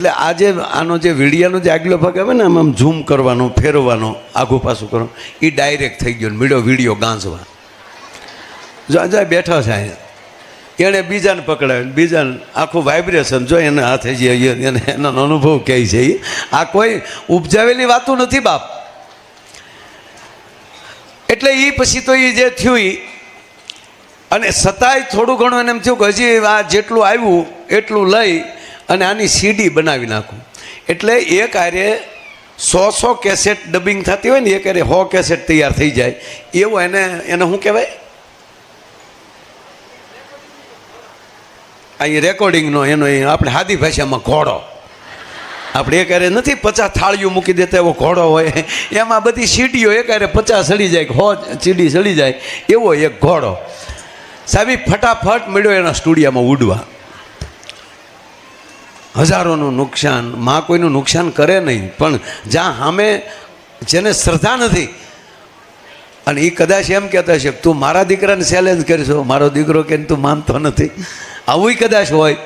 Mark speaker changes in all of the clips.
Speaker 1: એટલે આજે આનો જે વિડીયાનો જે આગલો ભાગ આવે ને આમ ઝૂમ કરવાનો, ફેરવવાનો, આઘું પાછું કરવાનું, એ ડાયરેક્ટ થઈ ગયો. વિડીયો ગાંસવા જો બેઠો છે અહીંયા, એણે બીજાને પકડાવે, બીજાને આખું વાઇબ્રેશન જો એને હાથે જે એને એનો અનુભવ કહે છે. આ કોઈ ઉપજાવેલી વાતો નથી બાપ. એટલે એ પછી તો એ જે થયું અને છતાંય થોડું ઘણું એને એમ થયું કે હજી આ જેટલું આવ્યું એટલું લઈ અને આની સીડી બનાવી નાખું. એટલે એક આરે 100 કેસેટ ડબિંગ થતી હોય ને, એક આરે 100 કેસેટ તૈયાર થઈ જાય એવું એને શું કહેવાય, અહીં રેકોર્ડિંગનો એનો આપણે સાદી ભાષામાં ઘોડો. આપણે એક આરે નથી 50 થાળીઓ મૂકી દેતા એવો ઘોડો હોય, એમાં બધી સીડીઓ એક આરે 50 સડી જાય, 100 સીડી સડી જાય એવો એક ઘોડો. સાહેબ ફટાફટ મળ્યો એના સ્ટુડિયોમાં ઉડવા. હજારોનું નુકસાન. માં કોઈનું નુકસાન કરે નહીં, પણ જ્યાં સામે જેને શ્રદ્ધા નથી અને એ કદાચ એમ કહેતા છે તું મારા દીકરાને ચેલેન્જ કરીશો, મારો દીકરો કે તું માનતો નથી, આવું કદાચ હોય.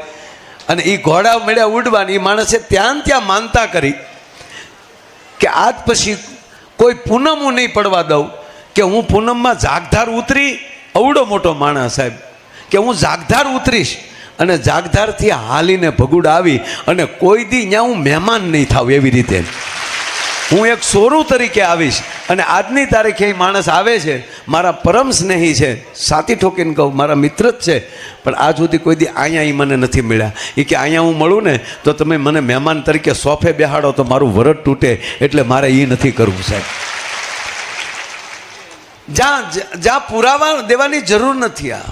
Speaker 1: અને એ ઘોડા મળ્યા ઉડવાની, એ માણસે ત્યાં માનતા કરી કે આજ પછી કોઈ પૂનમ હું નહીં પડવા દઉં, કે હું પૂનમમાં જાગધાર ઉતરી. અવડો મોટો માણસ સાહેબ કે હું જાગધાર ઉતરીશ અને જાગધારથી હાલીને ભગુડ આવી અને કોઈ દી ત્યાં હું મહેમાન નહીં થાવ, એવી રીતે હું એક સોરું તરીકે આવીશ. અને આજની તારીખે એ માણસ આવે છે, મારા પરમ સ્નેહી છે, સાથી ઠોકીને કહું મારા મિત્ર જ છે, પણ આજ સુધી કોઈ દી અહીંયા એ મને નથી મળ્યા. એ કે અહીંયા હું મળું ને તો તમે મને મહેમાન તરીકે સોફે બેહાડો તો મારું વરદ તૂટે, એટલે મારે એ નથી કરવું સાહેબ. જ્યાં પુરાવા દેવાની જરૂર નથી. આ